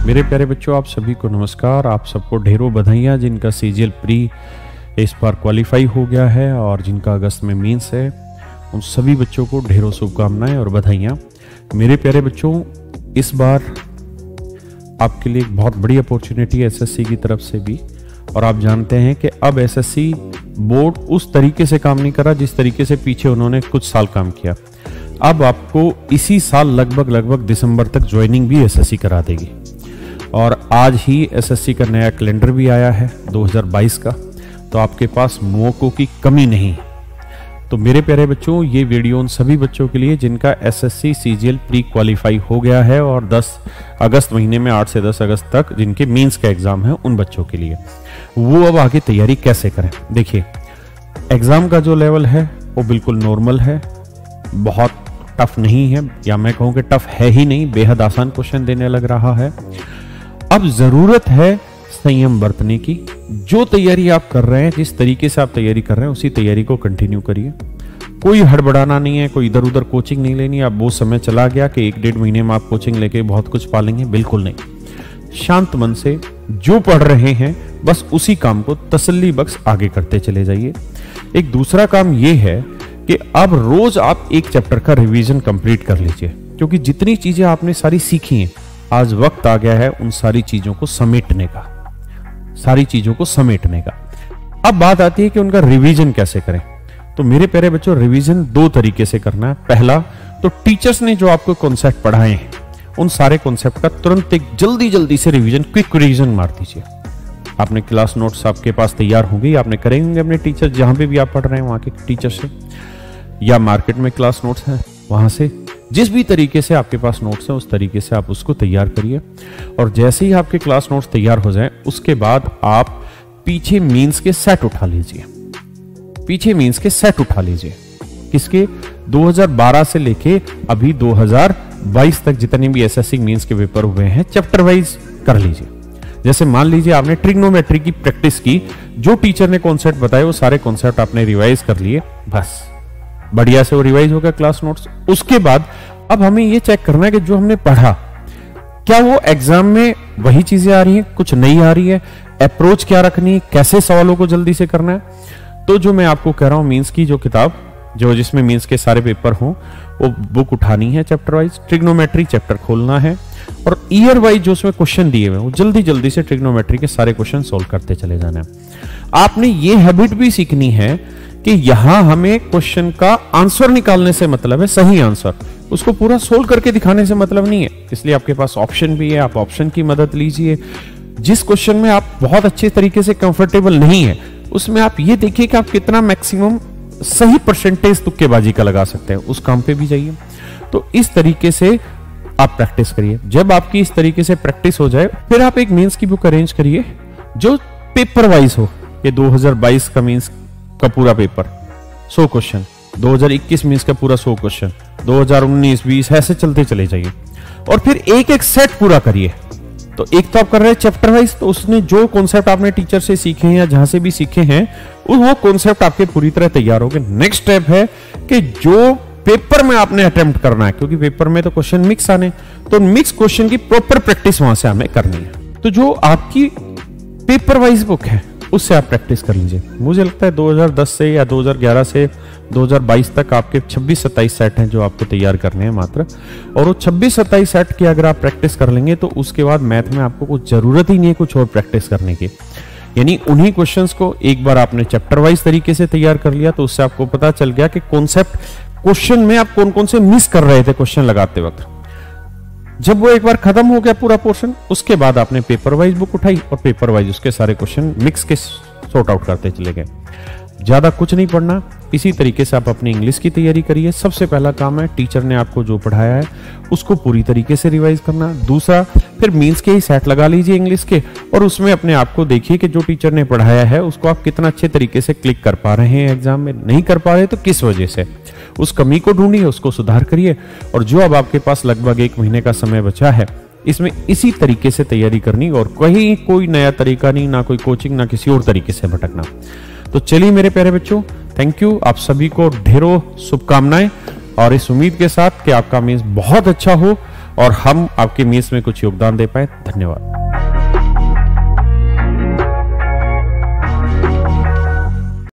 मेरे प्यारे बच्चों, आप सभी को नमस्कार। आप सबको ढेरों बधाइयाँ जिनका सीजीएल प्री इस बार क्वालिफाई हो गया है और जिनका अगस्त में मींस है, उन सभी बच्चों को ढेरों शुभकामनाएं और बधाइयाँ। मेरे प्यारे बच्चों, इस बार आपके लिए एक बहुत बड़ी अपॉर्चुनिटी है एसएससी की तरफ से भी। और आप जानते हैं कि अब एसएससी बोर्ड उस तरीके से काम नहीं कर रहा जिस तरीके से पीछे उन्होंने कुछ साल काम किया। अब आपको इसी साल लगभग दिसंबर तक ज्वाइनिंग भी एसएससी करा देगी। और आज ही एसएससी का नया कैलेंडर भी आया है 2022 का, तो आपके पास मौकों की कमी नहीं। तो मेरे प्यारे बच्चों, ये वीडियो उन सभी बच्चों के लिए जिनका एसएससी सीजीएल प्री क्वालिफाई हो गया है और 10 अगस्त महीने में 8 से 10 अगस्त तक जिनके मेंस का एग्जाम है, उन बच्चों के लिए वो अब आगे तैयारी कैसे करें। देखिए, एग्जाम का जो लेवल है वो बिल्कुल नॉर्मल है, बहुत टफ नहीं है, या मैं कहूँ कि टफ है ही नहीं, बेहद आसान क्वेश्चन देने लग रहा है। अब जरूरत है संयम बरतने की। जो तैयारी आप कर रहे हैं, जिस तरीके से आप तैयारी कर रहे हैं, उसी तैयारी को कंटिन्यू करिए। कोई हड़बड़ाना नहीं है, कोई इधर उधर कोचिंग नहीं लेनी। अब वो समय चला गया कि 1-1.5 महीने में आप कोचिंग लेके बहुत कुछ पालेंगे, बिल्कुल नहीं। शांत मन से जो पढ़ रहे हैं बस उसी काम को तसल्ली बख्श आगे करते चले जाइए। एक दूसरा काम यह है कि अब रोज आप एक चैप्टर का रिवीजन कंप्लीट कर लीजिए, क्योंकि जितनी चीजें आपने सारी सीखी हैं, आज वक्त आ गया है उन सारी चीजों को समेटने का, अब बात आती है कि उनका रिवीजन कैसे करें। तो मेरे प्यारे बच्चों, रिवीजन 2 तरीके से करना है। पहला तो टीचर्स ने जो आपको कॉन्सेप्ट पढ़ाए हैं, उन सारे कॉन्सेप्ट का तुरंत एक जल्दी से रिवीजन, क्विक रिवीजन मार दीजिए। आपने क्लास नोट्स आपके पास तैयार होंगे, आपने करेंगे अपने टीचर जहां पे भी आप पढ़ रहे हैं वहां के टीचर से, या मार्केट में क्लास नोट्स हैं वहां से। जिस भी तरीके से आपके पास नोट्स हैं उस तरीके से आप उसको तैयार करिए। और जैसे ही आपके क्लास नोट्स तैयार हो जाएं, उसके बाद आप पीछे मींस के सेट उठा लीजिए। किसके? 2012 से लेके अभी 2022 तक जितने भी एसएससी मींस के पेपर हुए हैं, चैप्टर वाइज कर लीजिए। जैसे मान लीजिए आपने ट्रिग्नोमेट्री की प्रैक्टिस की, जो टीचर ने कॉन्सेप्ट बताए वो सारे कॉन्सेप्ट आपने रिवाइज कर लिए, बस बढ़िया से वो रिवाइज हो गया क्लास नोट्स। उसके बाद अब हमें ये चेक करना है कि जो हमने पढ़ा, क्या वो एग्जाम में वही चीजें आ रही हैं, कुछ नहीं आ रही है, अप्रोच क्या रखनी है, कैसे सवालों को जल्दी से करना है। तो जो मैं आपको कह रहा हूं, मींस की जो किताब जिसमें मींस के सारे पेपर हों, वो बुक उठानी है चैप्टर वाइज, ट्रिग्नोमेट्री चैप्टर खोलना है और ईयर वाइज जो उसमें क्वेश्चन दिए हुए हैं वो जल्दी से ट्रिग्नोमेट्री के सारे क्वेश्चन सोल्व करते चले जाना है। आपने ये हैबिट भी सीखनी है कि यहां हमें क्वेश्चन का आंसर निकालने से मतलब है, सही आंसर, उसको पूरा सोल्व करके दिखाने से मतलब नहीं है। इसलिए आपके पास ऑप्शन भी है, आप ऑप्शन की मदद लीजिए। जिस क्वेश्चन में आप बहुत अच्छे तरीके से कंफर्टेबल नहीं है, उसमें आप ये देखिए कि आप कितना मैक्सिमम सही परसेंटेज तुक्केबाजी का लगा सकते हैं, उस काम पे भी जाइए। तो इस तरीके से आप प्रैक्टिस करिए। जब आपकी इस तरीके से प्रैक्टिस हो जाए, फिर आप एक मेंस की बुक अरेंज करिए जो पेपर वाइज हो। ये 2022 का मेंस का पूरा पेपर 100 क्वेश्चन, 2021 में इसका पूरा 100 क्वेश्चन, 2019, 20 ऐसे चलते चले जाइए। और फिर एक सेट पूरा करिए। तो एक तो आप कर रहे हैं चैप्टर वाइज, तो उसने जो कॉन्सेप्ट आपने टीचर से सीखे हैं या जहां से भी सीखे हैं, वो कॉन्सेप्ट आपके पूरी तरह तैयार हो गए। नेक्स्ट स्टेप है कि जो पेपर में आपने अटेम्प्ट करना है, क्योंकि पेपर में तो क्वेश्चन मिक्स आने, तो मिक्स क्वेश्चन की प्रॉपर प्रैक्टिस वहां से हमें करनी है। तो जो आपकी पेपर वाइज बुक है उससे आप प्रैक्टिस कर लीजिए। मुझे लगता है 2010 से या 2011 से 2022 तक आपके 26-27 सेट हैं जो आपको तैयार करने हैं मात्र। और वो 26-27 सेट की अगर आप प्रैक्टिस कर लेंगे तो उसके बाद मैथ में आपको कुछ जरूरत ही नहीं है कुछ और प्रैक्टिस करने की। यानी उन्हीं क्वेश्चंस को एक बार आपने चैप्टर वाइज तरीके से तैयार कर लिया, तो उससे आपको पता चल गया कि कॉन्सेप्ट क्वेश्चन में आप कौन कौन से मिस कर रहे थे क्वेश्चन लगाते वक्त। जब वो एक बार खत्म हो गया पूरा पोर्शन, उसके बाद आपने पेपर वाइज बुक उठाई और पेपर वाइज उसके सारे क्वेश्चन मिक्स के सॉर्ट आउट करते चले गए। ज्यादा कुछ नहीं पढ़ना, इसी तरीके से आप अपनी इंग्लिश की तैयारी करिए। सबसे पहला काम है टीचर ने आपको जो पढ़ाया है उसको पूरी तरीके से रिवाइज करना। दूसरा, फिर मींस के ही सेट लगा लीजिए इंग्लिश के, और उसमें अपने आप को देखिए कि जो टीचर ने पढ़ाया है उसको आप कितना अच्छे तरीके से क्लिक कर पा रहे हैं एग्जाम में। नहीं कर पा रहे तो किस वजह से, उस कमी को ढूंढिए, उसको सुधार करिए। और जो अब आपके पास लगभग 1 महीने का समय बचा है, इसमें इसी तरीके से तैयारी करनी और कहीं कोई नया तरीका नहीं, ना कोई कोचिंग, ना किसी और तरीके से भटकना। तो चलिए मेरे प्यारे बच्चों, थैंक यू। आप सभी को ढेरों शुभकामनाएं और इस उम्मीद के साथ कि आपका मींस बहुत अच्छा हो और हम आपके मीन्स में कुछ योगदान दे पाए। धन्यवाद।